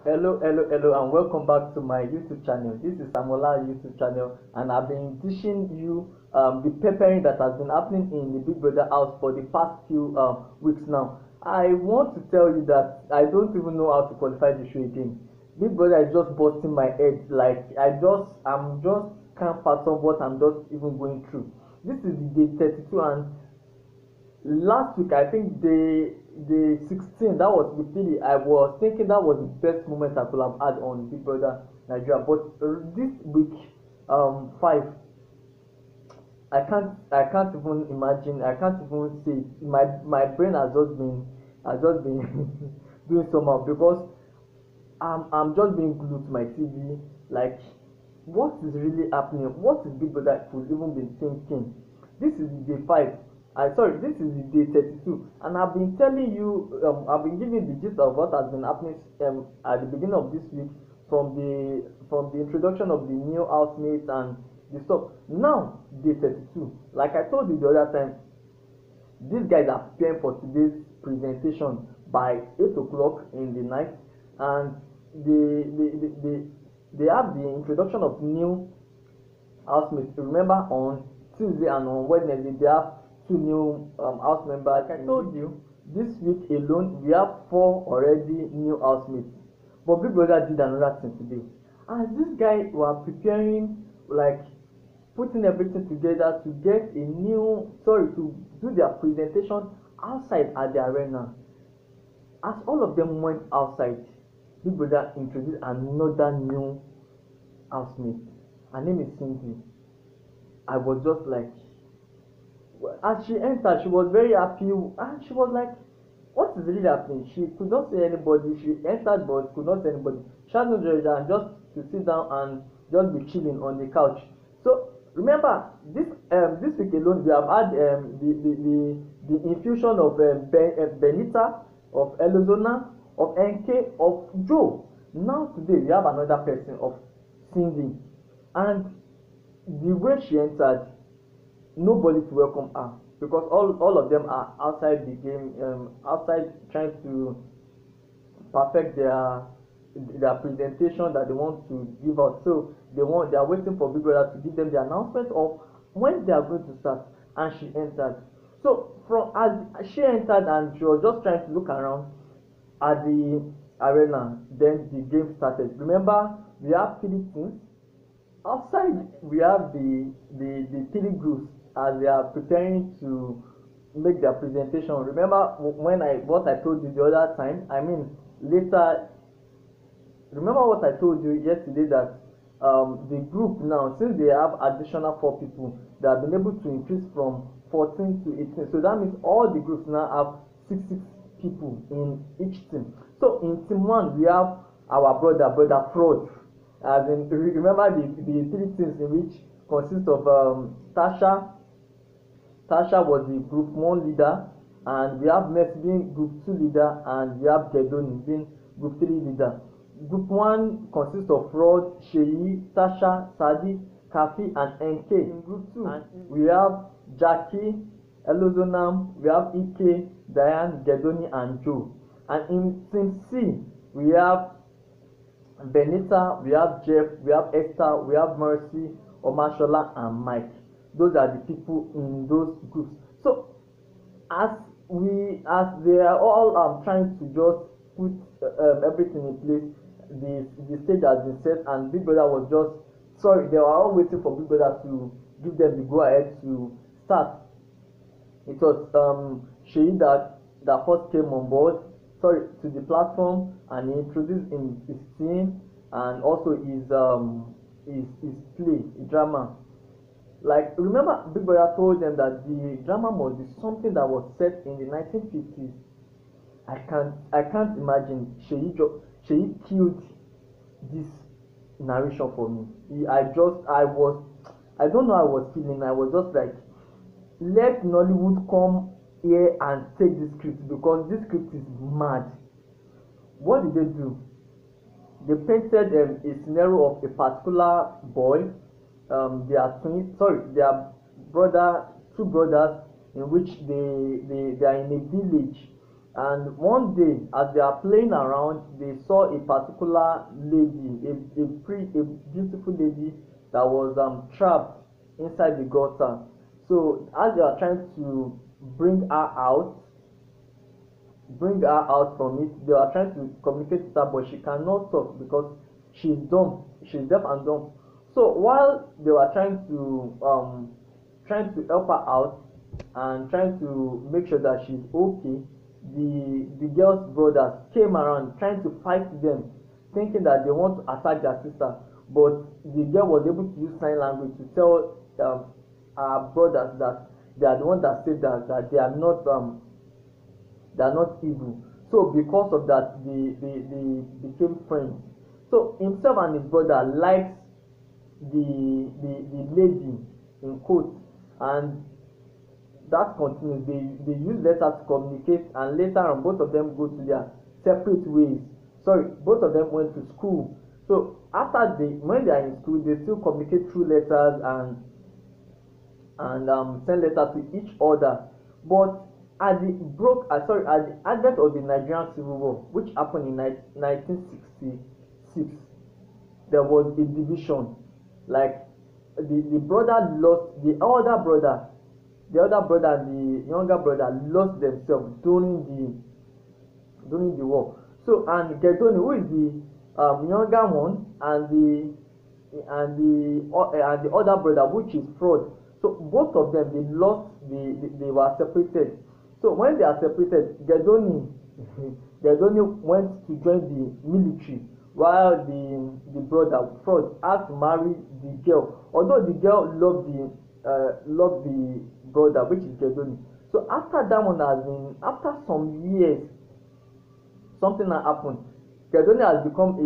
Hello, and welcome back to my YouTube channel. This is Samola YouTube channel, and I've been teaching you the preparing that has been happening in the Big Brother house for the past few weeks now. I want to tell you that I don't even know how to qualify the show again. Big Brother is just busting my head. Like I'm just can't fathom what I'm just even going through. This is the day 32, and last week I think the 16 that was with Philly. I was thinking that was the best moment I could have had on Big Brother Nigeria, but this week 5, I can't even imagine. I can't even say it. My brain has just been doing somehow because I'm just being glued to my TV. Like, what is really happening? What is Big Brother could even be thinking? This is the day 5. This is the day 32, and I've been telling you, I've been giving the gist of what has been happening at the beginning of this week, from the introduction of the new housemates and the stuff. Now, day 32, like I told you the other time, these guys are preparing for today's presentation by 8 o'clock in the night, and they have the introduction of new housemates. Remember, on Tuesday and on Wednesday they have two new house members. Like I told you, this week alone we have 4 already new housemates. But Big Brother did another thing today. As this guy were preparing, like putting everything together to get to do their presentation outside at the arena. As all of them went outside, Big Brother introduced another new housemate. Her name is Cindy. I was just like, as she entered, she was very happy, and she was like, what is really happening? She could not see anybody. She entered but could not see anybody. She had no dress and just to sit down and just be chilling on the couch. So remember, this week alone we have had the infusion of Benita, of Elozona, of NK, of Joe. Now today we have another person, of Cindy, and the way she entered, nobody to welcome her, because all of them are outside the game, outside trying to perfect their presentation that they want to give out. So they are waiting for Big Brother to give them the announcement of when they are going to start, and she entered. So from as she entered and she was just trying to look around at the arena, then the game started. Remember, we have 3 teams. Outside we have the 3 groups as they are preparing to make their presentation. Remember what I told you the other time? I mean, later. Remember what I told you yesterday, that the group now, since they have additional 4 people, they have been able to increase from 14 to 18. So that means all the groups now have 6 people in each team. So in team 1 we have our brother Fraud. As in, remember the 3 teams in which consist of Tasha. Tasha was the group 1 leader, and we have Messi being group 2 leader, and we have Gedoni being group 3 leader. Group 1 consists of Fraud, Sheyi, Tasha, Sadi, Kafi, and NK. In group 2 we have Jackie, Elozonam, we have Ike, Diane, Gedoni, and Joe. And in team C we have Benita, we have Jeff, we have Esther, we have Mercy, Omashola, and Mike. Those are the people in those groups. So as they are all trying to just put everything in place, the stage has been set, and Big Brother was they were all waiting for Big Brother to give them the go ahead to start. It was Sheyi that first came on board, to the platform, and he introduced his team and also his play, drama. Like, remember, Big Brother told them that the drama must be something that was set in the 1950s. I can't imagine. Sheyi killed this narration for me. I don't know how I was feeling. I was just like, let Nollywood come here and take this script, because this script is mad. What did they do? They painted a scenario of a particular boy. They are twins. They are 2 brothers, in which they are in a village, And one day, as they are playing around, they saw a particular lady, a beautiful lady that was trapped inside the gutter. So as they are trying to bring her out, from it, they are trying to communicate with her, but she cannot talk because she's dumb. She's deaf and dumb. So while they were trying to help her out and trying to make sure that she's okay, the girl's brothers came around trying to fight them, thinking that they want to attack their sister. But the girl was able to use sign language to tell her brothers that they are the ones that saved her, that they are not evil. So because of that, they became friends. So himself and his brother likes the lady in quotes, and that continues. They use letters to communicate, and later on both of them go to their separate ways. Sorry, both of them went to school. So after when they are in school, they still communicate through letters and send letters to each other. But at the advent of the Nigerian Civil War, which happened in 1966, there was a division. Like the brother lost, the elder brother and the younger brother lost themselves during the war. So, and Gedoni, who is the younger one, and the other brother, which is Fraud. So both of them, they were separated. So when they are separated, Gedoni went to join the military, while the brother Fraud had to marry the girl. Although the girl loved the brother, which is Gedoni. So after that one after some years, something had happened. Gedoni has become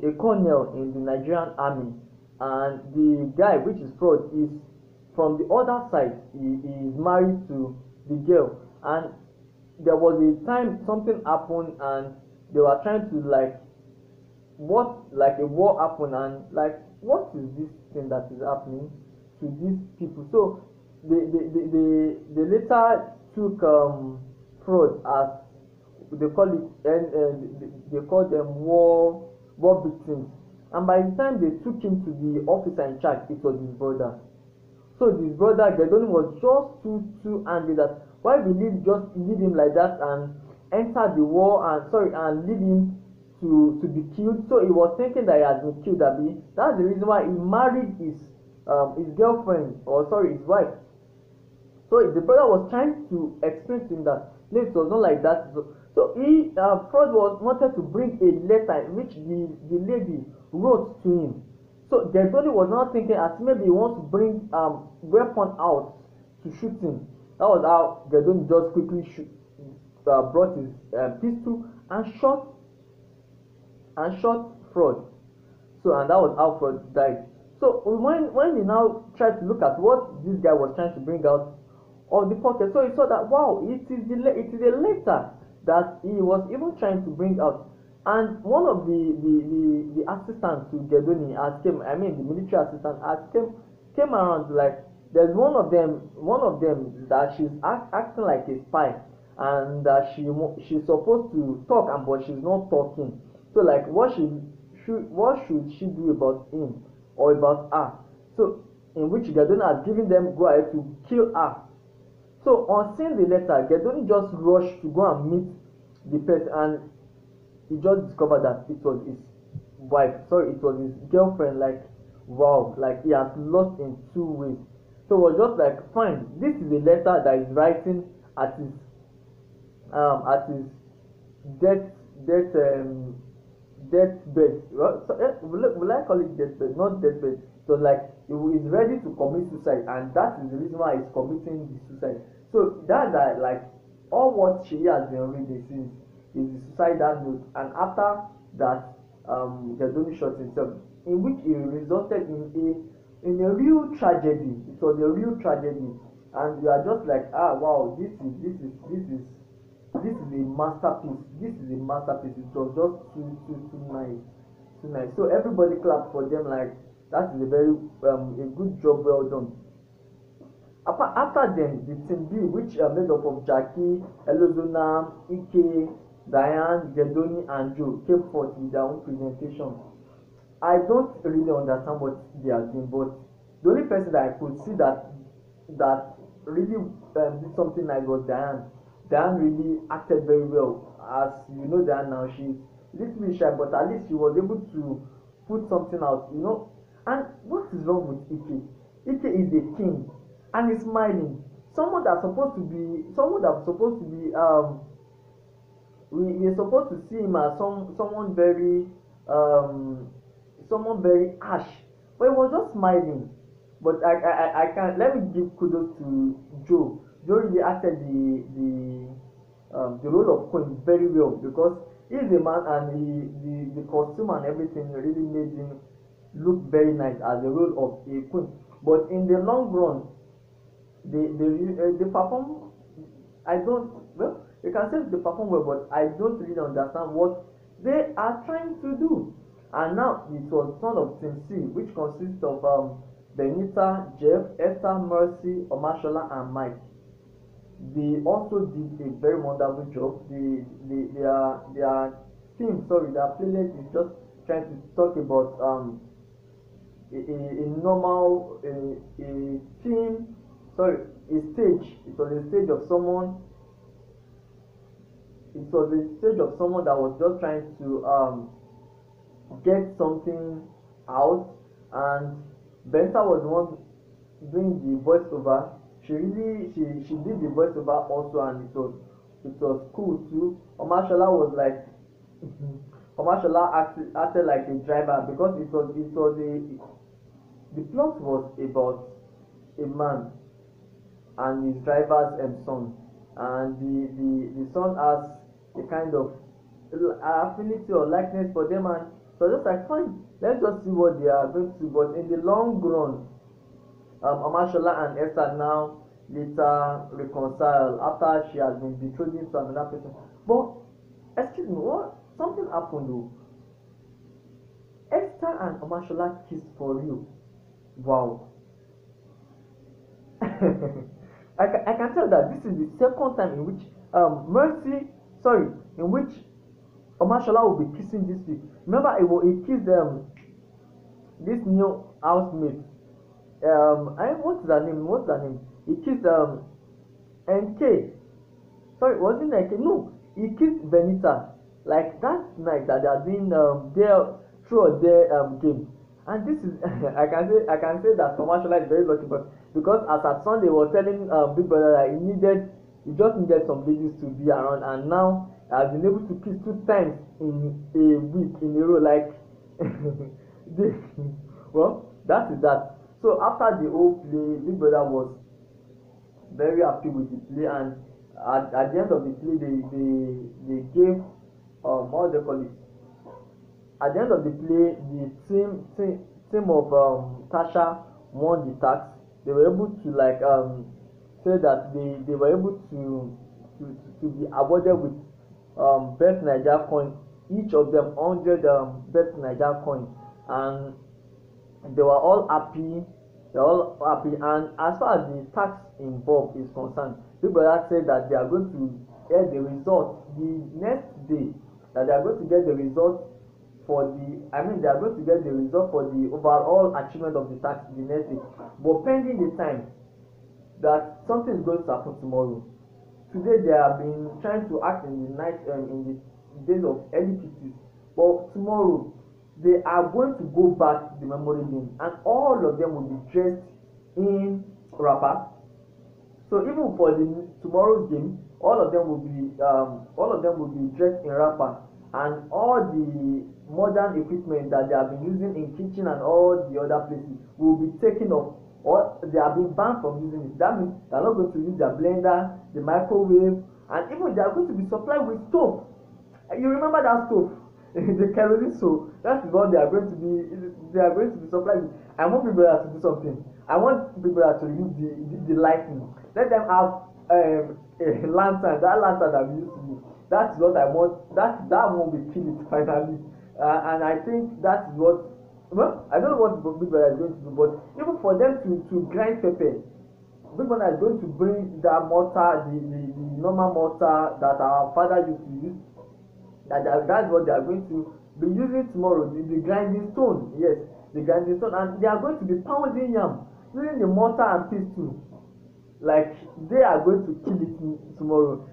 a colonel in the Nigerian army, and the guy, which is Fraud, is from the other side. He is married to the girl, and there was a time something happened, and they were trying to a war happened, and what is this thing that is happening to these people? So they later took Fraud as they call it, and they call them war victims. And by the time they took him to the officer in charge, it was his brother. So his brother Gedoni was just too angry that why will he just leave him like that and enter the war and leave him to be killed. So he was thinking that he has been killed. That's the reason why he married his girlfriend, or his wife. So the brother was trying to explain to him that no, it was not like that. So Fraud wanted to bring a letter which the lady wrote to him. So Gedoni was not thinking as maybe he wants to bring weapon out to shoot him. That was how Gedoni just quickly brought his pistol and shot Fraud. So, and that was how Fraud died. So when he now tried to look at what this guy was trying to bring out of the pocket, so he saw that wow, it is a letter that he was even trying to bring out. And one of the assistants to Gedoni the military assistant came around, like there's one of them that she's acting like a spy, and that she's supposed to talk, but she's not talking. So like what should she do about him or about her? So in which Gedoni has given them go ahead to kill her. So on seeing the letter, Gedoni just rushed to go and meet the person, and he just discovered that it was his wife. Sorry, it was his girlfriend. Like wow, like he has lost in two ways. So it was just like, fine, this is a letter that is writing at his deathbed. Well, so, will I call it deathbed? Not deathbed. So like he is ready to commit suicide, and that is the reason why he's committing the suicide. So that like all what she has been reading since is the suicidal note, and after that Gedoni shot himself, in which it resulted in a real tragedy. It was a real tragedy, and you are just like, wow, this is a masterpiece. This is a masterpiece. It was just too nice. So everybody clapped for them. Like that is a very a good job, well done. After them, the team B, which are made up of Jackie, Elozonam, Ike, Diane, Gedoni, and Joe, came forth with their own presentation. I don't really understand what they are doing, but the only person that I could see that really did something nice was Diane. Diane really acted very well. As you know, Diane now, she's a little bit shy, but at least she was able to put something out, you know. And what is wrong with Ike? Ike is a king and he's smiling. Someone that's supposed to be we're supposed to see him as um someone very harsh, but he was just smiling. But I can let me give kudos to Joe. Joe really acted the role of Queen very well because he's a man and the costume and everything really made him look very nice as the role of a queen. But in the long run, they perform. I don't well. You can say they perform well, but I don't really understand what they are trying to do. And now it was son of Team C, which consists of Benita, Jeff, Esther, Mercy, Omashola, and Mike. They also did a very wonderful job. Their team, sorry, their playlist is just trying to talk about a normal a team, sorry, a stage. It was a stage of someone. It was a stage of someone that was just trying to get something out, and Benta was the one doing the voiceover. She did the voiceover also, and it was cool too. Omashola was like Omashola acted like a driver because it was the plot was about a man and his driver's son, and the son has a kind of affinity or likeness for them, and so just like fine, let's just see what they are going to do. But in the long run, Omashola and Esther now later reconcile after she has been betrothed to another person. But excuse me, what something happened though? Esther and Omashola kissed for real. Wow. I can tell that this is the second time in which in which Omashola will be kissing this week. Remember, he kissed this new housemate. What's her name? He kissed NK. Sorry, wasn't NK? No, he kissed Benita. Like that night that they are doing their true or dare game. And this is I can say that Omashola is very lucky, but because as at Sunday was telling Big Brother that he just needed some ladies to be around, and now has been able to kiss 2 times in a week in a row. Like this, well, that is that. So after the whole play, Big Brother was very happy with the play, and at the end of the play, they gave what do they call it? At the end of the play, the team of Tasha won the task. They were able to say that they were able to be awarded with best Naija coin, each of them 100 best Naija coin, and they were all happy. And as far as the tax involved is concerned, Big Brother said that they are going to get the result the next day. That they are going to get the result they are going to get the result for the overall achievement of the tax the next day. But pending the time that something is going to happen tomorrow. Today they have been trying to act in the night in the days of early pieces, but tomorrow they are going to go back to the memory lane, and all of them will be dressed in wrapper. So even for the tomorrow's game, all of them will be dressed in wrapper, and all the modern equipment that they have been using in kitchen and all the other places will be taken off, or they have been banned from using it. That means they are not going to use their blender, the microwave, and even they are going to be supplied with stove. You remember that stove? The kerosene stove. That is what they are going to be supplied with. I want people to do something. I want people to remove the lighting. Let them have a lantern. That lantern that we used to use. That's what I want. That one will kill it finally. And I think that is what. Well, I don't know what Big Brother is going to do, but even for them to grind pepper, Big Brother is going to bring that mortar, the normal mortar that our father used to use. That's what they are going to be using tomorrow. The grinding stone, yes, the grinding stone, and they are going to be pounding yam using the mortar and pestle. Like they are going to kill it tomorrow.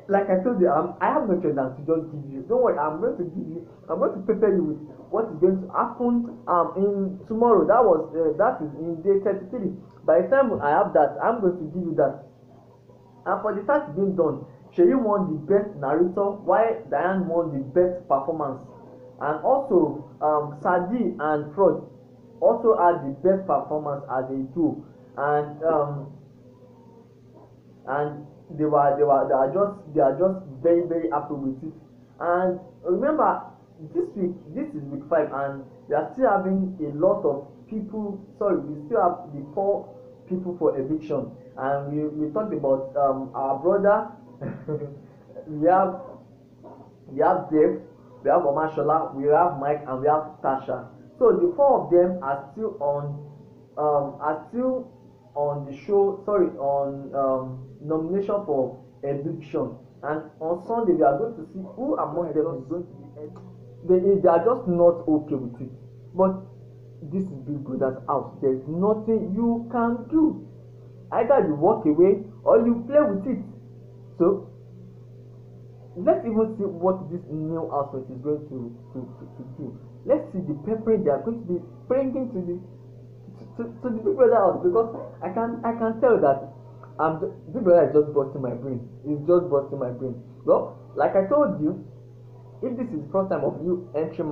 Like I told you, I have no choice than to just give you. Don't worry, I'm going to give you. I'm going to prepare you with what is going to happen in tomorrow. That is in day 33. By the time I have that, I'm going to give you that. And for the task being done, Sheyi won the best narrator, while Diane won the best performance. And also, Sadi and Fraud also had the best performance as a duo. And they are just very very happy with it. And remember, this is week 5, and we are still having a lot of people. Sorry, we still have the 4 people for eviction, and we talked about our brother. we have Dave, we have Omashola, we have Mike, and we have Tasha. So the 4 of them are still on the show, sorry, on nomination for eviction. And on Sunday we are going to see who among them is going to be they are just not okay with it. But this is Big Brother's house. There is nothing you can do. Either you walk away or you play with it. So let's even see what this new housemate is going to do. Let's see the peppering they are going to be bringing to the Big Brother house, because I can tell that Big Brother is just busting my brain. It's just busting my brain. Well, like I told you, if this is the first time of you entering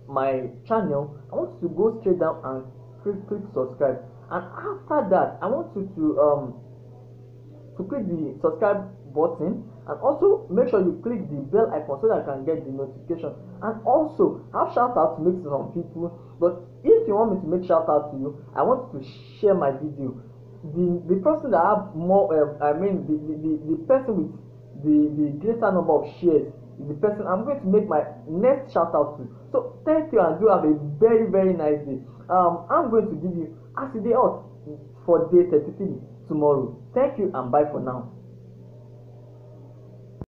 my channel, I want you to go straight down and click subscribe. And after that, I want you to click the subscribe button, and also make sure you click the bell icon so that I can get the notification. And also have shout out to make to some people. But if you want me to make shout out to you, I want you to share my video. The person that have more the person with the greater number of shares is the person I'm going to make my next shout out to. So thank you, and do have a very very nice day. I'm going to give you as a day out for day 33 tomorrow. Thank you, and bye for now.